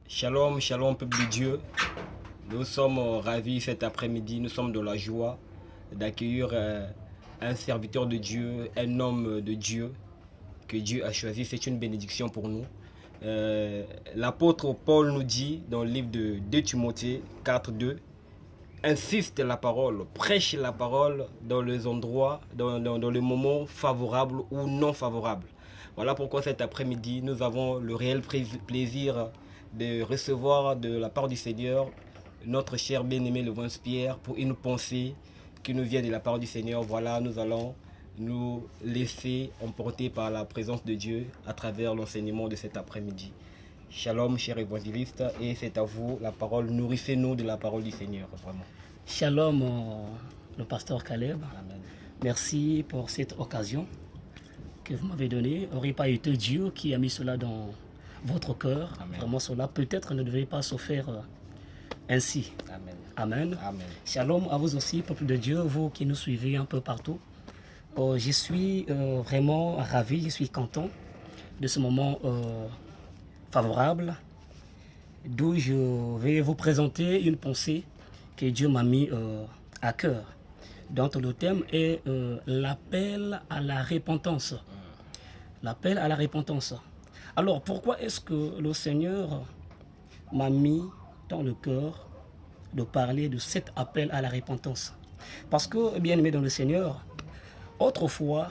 Shalom, shalom, peuple de Dieu. Nous sommes ravis cet après-midi, nous sommes dans la joie d'accueillir un serviteur de Dieu, un homme de Dieu que Dieu a choisi. C'est une bénédiction pour nous. L'apôtre Paul nous dit dans le livre de 2 Timothée 4:2, insiste la parole, prêche la parole dans les endroits, dans les moments favorables ou non favorables. Voilà pourquoi cet après-midi, nous avons le réel plaisir de recevoir de la part du Seigneur notre cher bien-aimé le Pierre pour une pensée qui nous vient de la part du Seigneur. Voilà, nous allons nous laisser emporter par la présence de Dieu à travers l'enseignement de cet après-midi. Shalom, cher évangéliste, et c'est à vous la parole. Nourrissez-nous de la parole du Seigneur, vraiment. Shalom, le pasteur Caleb. Amen. Merci pour cette occasion que vous m'avez donnée. Aurait pas été Dieu qui a mis cela dans votre cœur. Amen. Vraiment, cela peut-être ne devait pas se faire ainsi. Amen. Amen. Amen. Shalom à vous aussi, peuple de Dieu, vous qui nous suivez un peu partout. Je suis vraiment ravi, je suis content de ce moment favorable, d'où je vais vous présenter une pensée que Dieu m'a mis à cœur. Donc le thème est l'appel à la repentance. L'appel à la repentance. Alors pourquoi est-ce que le Seigneur m'a mis dans le cœur de parler de cet appel à la repentance? Parce que, bien aimé dans le Seigneur, autrefois,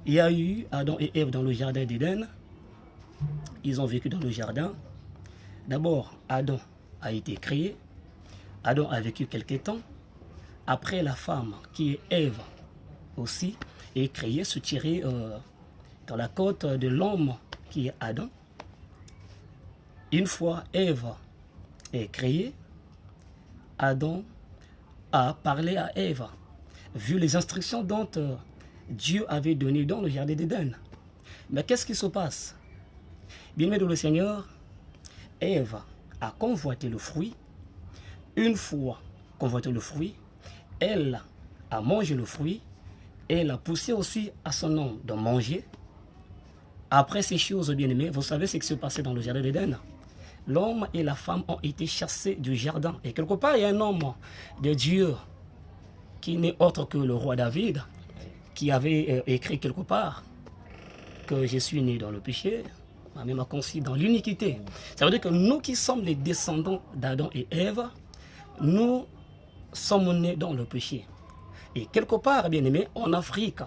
il y a eu Adam et Ève dans le jardin d'Éden. Ils ont vécu dans le jardin. D'abord, Adam a été créé. Adam a vécu quelque temps. Après, la femme, qui est Ève aussi, est créée, se tirer dans la côte de l'homme qui est Adam. Une fois Ève est créée, Adam a parlé à Ève, vu les instructions dont Dieu avait données dans le jardin d'Éden. Mais qu'est-ce qui se passe? Bien-aimé dans le Seigneur, Ève a convoité le fruit. Une fois convoité le fruit, elle a mangé le fruit et elle a poussé aussi à son homme de manger. Après ces choses, bien-aimés, vous savez ce qui s'est passé dans le jardin d'Éden? L'homme et la femme ont été chassés du jardin. Et quelque part, il y a un homme de Dieu qui n'est autre que le roi David, qui avait écrit quelque part que je suis né dans le péché, ma mère m'a conçu dans l'iniquité. Ça veut dire que nous qui sommes les descendants d'Adam et Ève, nous sommes nés dans le péché. Et quelque part, bien aimé, en Afrique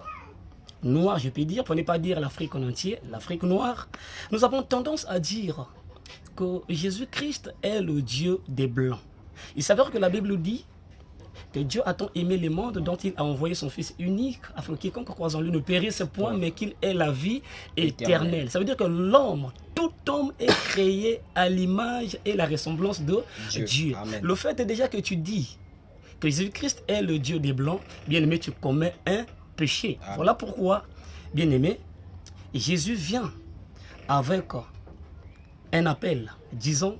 noire, je peux dire, pour ne pas dire l'Afrique en entier, l'Afrique noire, nous avons tendance à dire que Jésus-Christ est le Dieu des Blancs. Il s'avère que la Bible dit que Dieu a tant aimé le monde dont il a envoyé son Fils unique, afin que quiconque croise en lui ne périsse point, mais qu'il ait la vie éternelle. Ça veut dire que l'homme, tout homme est créé à l'image et la ressemblance de Dieu. Le fait est déjà que tu dis que Jésus-Christ est le Dieu des Blancs, bien aimé, tu commets un péché. Amen. Voilà pourquoi, bien aimé, Jésus vient avec un appel, disons,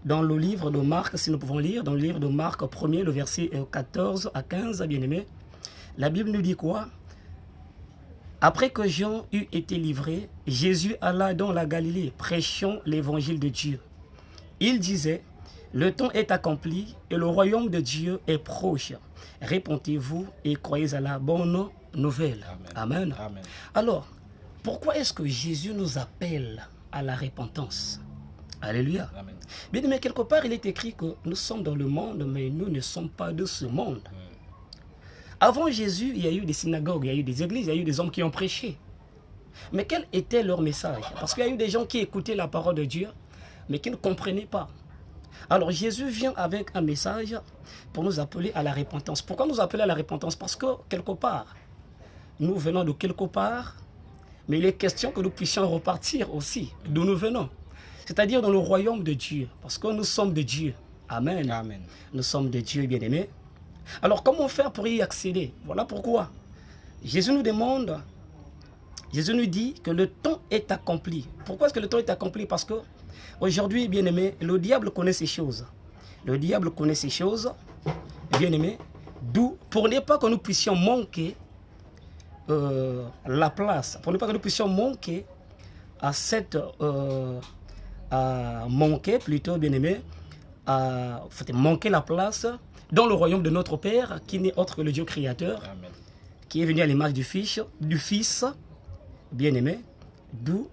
dans le livre de Marc, si nous pouvons lire, dans le livre de Marc 1er, le verset 14 à 15, bien aimé, la Bible nous dit quoi? Après que Jean eut été livré, Jésus alla dans la Galilée, prêchant l'évangile de Dieu. Il disait, le temps est accompli et le royaume de Dieu est proche. Répentez-vous et croyez à la bonne nouvelle. Amen. Amen. Amen. Alors, pourquoi est-ce que Jésus nous appelle à la repentance? Alléluia. Amen. Bien, mais quelque part, il est écrit que nous sommes dans le monde, mais nous ne sommes pas de ce monde. Avant Jésus, il y a eu des synagogues, il y a eu des églises, il y a eu des hommes qui ont prêché. Mais quel était leur message? Parce qu'il y a eu des gens qui écoutaient la parole de Dieu, mais qui ne comprenaient pas. Alors Jésus vient avec un message pour nous appeler à la repentance. Pourquoi nous appeler à la repentance? Parce que quelque part, nous venons de quelque part, mais il est question que nous puissions repartir aussi d'où nous venons. C'est-à-dire dans le royaume de Dieu, parce que nous sommes de Dieu. Amen. Amen. Nous sommes de Dieu, bien-aimés. Alors comment faire pour y accéder? Voilà pourquoi Jésus nous demande, Jésus nous dit que le temps est accompli. Pourquoi est-ce que le temps est accompli? Parce que aujourd'hui, bien-aimé, le diable connaît ces choses. Le diable connaît ces choses, bien-aimé, d'où, pour ne pas que nous puissions manquer la place, pour ne pas que nous puissions manquer à cette manquait plutôt, bien-aimé, manquait la place dans le royaume de notre Père, qui n'est autre que le Dieu créateur, Amen. qui est venu à l'image du Fils bien-aimé, d'où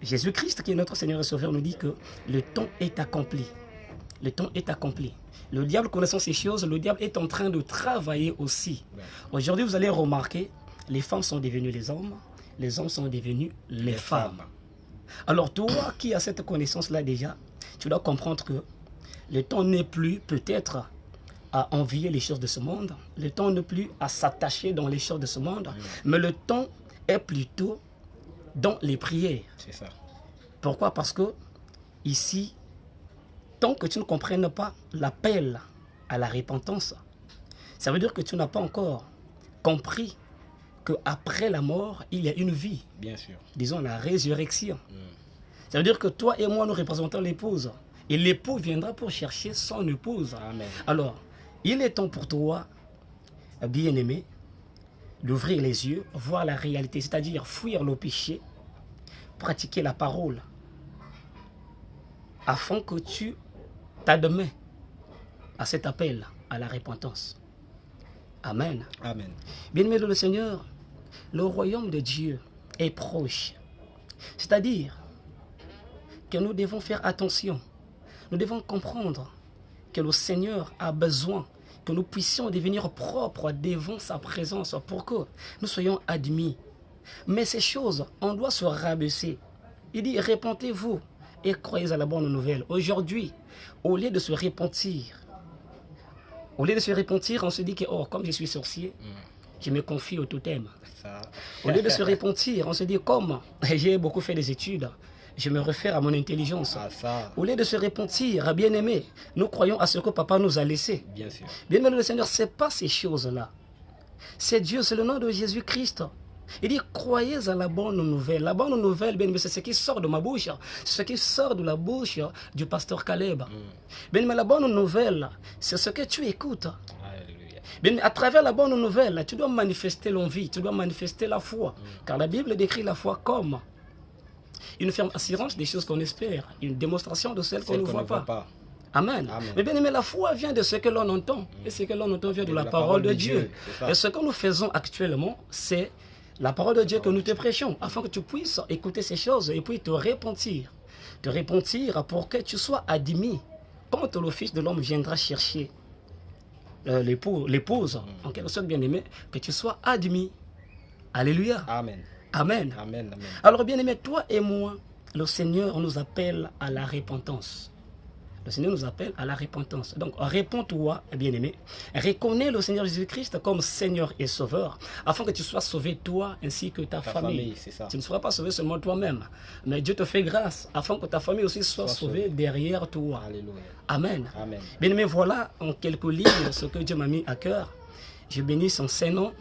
Jésus-Christ, qui est notre Seigneur et Sauveur, nous dit que le temps est accompli. Le temps est accompli. Le diable, connaissant ces choses, le diable est en train de travailler aussi. Aujourd'hui, vous allez remarquer, les femmes sont devenues les hommes sont devenus les femmes. Alors toi qui as cette connaissance-là déjà, tu dois comprendre que le temps n'est plus peut-être à envier les choses de ce monde, le temps n'est plus à s'attacher dans les choses de ce monde, mais le temps est plutôt dans les prières. C'est ça. Pourquoi? Parce que ici, tant que tu ne comprennes pas l'appel à la repentance, ça veut dire que tu n'as pas encore compris qu'après la mort, il y a une vie. Bien sûr. Disons la résurrection. Ça veut dire que toi et moi, nous représentons l'épouse. Et l'époux viendra pour chercher son épouse. Amen. Alors, il est temps pour toi, bien-aimé, d'ouvrir les yeux, voir la réalité, c'est-à-dire fuir le péché, pratiquer la parole, afin que tu t'admets à cet appel à la repentance. Amen. Amen. Bien-aimé de le Seigneur, le royaume de Dieu est proche. C'est-à-dire que nous devons faire attention. Nous devons comprendre que le Seigneur a besoin que nous puissions devenir propres devant sa présence pour que nous soyons admis. Mais ces choses, on doit se rabaisser. Il dit, repentez-vous et croyez à la bonne nouvelle. Aujourd'hui, au lieu de se repentir, on se dit que, oh, comme je suis sorcier, je me confie au totem. Ça. Au lieu de se repentir, on se dit, comme j'ai beaucoup fait des études, je me réfère à mon intelligence. Ah, ça. Au lieu de se repentir, bien-aimé, nous croyons à ce que papa nous a laissé. Bien sûr. Bien-aimé le Seigneur, ce n'est pas ces choses-là. C'est Dieu, c'est le nom de Jésus-Christ. Il dit, croyez à la bonne nouvelle. La bonne nouvelle, bien-aimé, c'est ce qui sort de ma bouche. C'est ce qui sort de la bouche du pasteur Caleb. Bien-aimé, la bonne nouvelle, c'est ce que tu écoutes. Alléluia. Bien, à travers la bonne nouvelle, tu dois manifester l'envie, tu dois manifester la foi. Car la Bible décrit la foi comme une ferme assurance des choses qu'on espère, une démonstration de celles qu'on ne voit pas. Amen. Amen. Mais bien aimé, la foi vient de ce que l'on entend. Et ce que l'on entend vient de la parole de Dieu. Et ce que nous faisons actuellement, c'est la parole de Dieu que nous te prêchons, afin que tu puisses écouter ces choses et puis te repentir. Te repentir pour que tu sois admis. Quand le Fils de l'homme viendra chercher l'épouse, en quelque sorte bien aimé, que tu sois admis. Alléluia. Amen. Amen. Amen. Amen. Alors bien aimé, toi et moi, le Seigneur nous appelle à la repentance. Le Seigneur nous appelle à la repentance. Donc, réponds-toi, bien-aimé. Reconnais le Seigneur Jésus-Christ comme Seigneur et Sauveur, afin que tu sois sauvé, toi, ainsi que ta famille. C'est ça. Tu ne seras pas sauvé seulement toi-même, mais Dieu te fait grâce, afin que ta famille aussi soit sauvée derrière toi. Alléluia. Amen. Amen. Bien-aimé, voilà en quelques lignes ce que Dieu m'a mis à cœur. Je bénis son Saint-Nom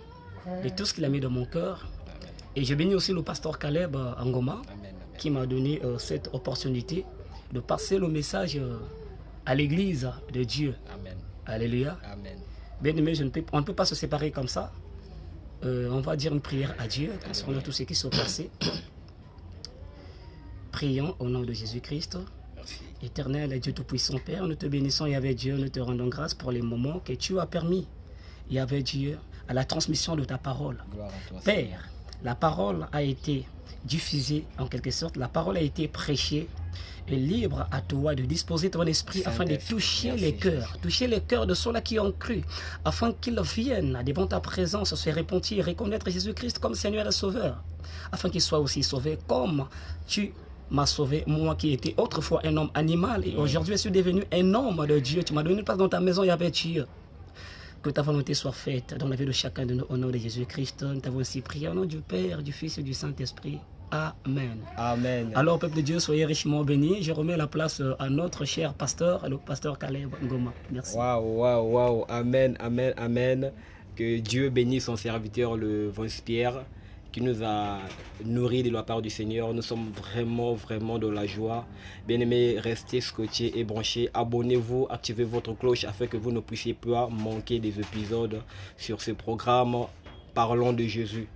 et tout ce qu'il a mis dans mon cœur. Amen. Et je bénis aussi le pasteur Caleb Ngoma, Amen. qui m'a donné cette opportunité de passer le message à l'église de Dieu. Amen. Alléluia. Amen. Bien aimé, on ne peut pas se séparer comme ça. On va dire une prière à Dieu concernant tout ce qui s'est passé. Prions au nom de Jésus-Christ. Merci. Éternel Dieu Tout-Puissant Père, nous te bénissons, Yahvé Dieu, nous te rendons grâce pour les moments que tu as permis, Yahvé Dieu, à la transmission de ta parole. Gloire à toi, Père, la parole a été diffusée en quelque sorte, la parole a été prêchée, et libre à toi de disposer ton esprit afin de toucher les cœurs de ceux-là qui ont cru, afin qu'ils viennent devant ta présence se repentir et reconnaître Jésus-Christ comme Seigneur et Sauveur, afin qu'ils soient aussi sauvés comme tu m'as sauvé, moi qui étais autrefois un homme animal et aujourd'hui je suis devenu un homme de Dieu. Tu m'as donné une place dans ta maison, Yahvé Dieu. Que ta volonté soit faite dans la vie de chacun de nous au nom de Jésus-Christ. Nous t'avons ainsi prié au nom du Père, du Fils et du Saint-Esprit. Amen. Amen. Alors, peuple de Dieu, soyez richement bénis. Je remets la place à notre cher pasteur, le pasteur Caleb Ngoma. Merci. Waouh. Amen, amen, amen. Que Dieu bénisse son serviteur, le Vance Pierre, qui nous a nourris de la part du Seigneur. Nous sommes vraiment de la joie. Bien-aimés, restez scotchés et branchés. Abonnez-vous, activez votre cloche afin que vous ne puissiez pas manquer des épisodes sur ce programme. Parlons de Jésus.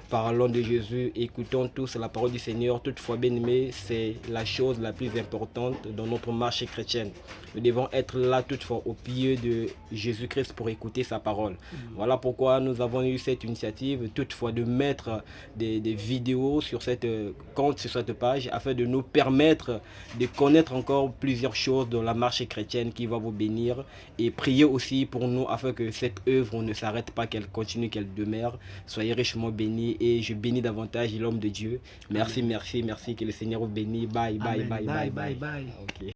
Parlons de Jésus, écoutons tous la parole du Seigneur. Toutefois, bien-aimés, c'est la chose la plus importante dans notre marche chrétienne. Nous devons être là toutefois au pied de Jésus-Christ pour écouter sa parole. Voilà pourquoi nous avons eu cette initiative, toutefois, de mettre des vidéos sur cette compte, sur cette page, afin de nous permettre de connaître encore plusieurs choses dans la marche chrétienne qui va vous bénir. Et prier aussi pour nous afin que cette œuvre ne s'arrête pas, qu'elle continue, qu'elle demeure. Soyez richement bénis. Et je bénis davantage l'homme de Dieu. Merci, merci, merci. Que le Seigneur vous bénisse. Bye, bye, Amen. bye, bye, bye. Bye. Ok.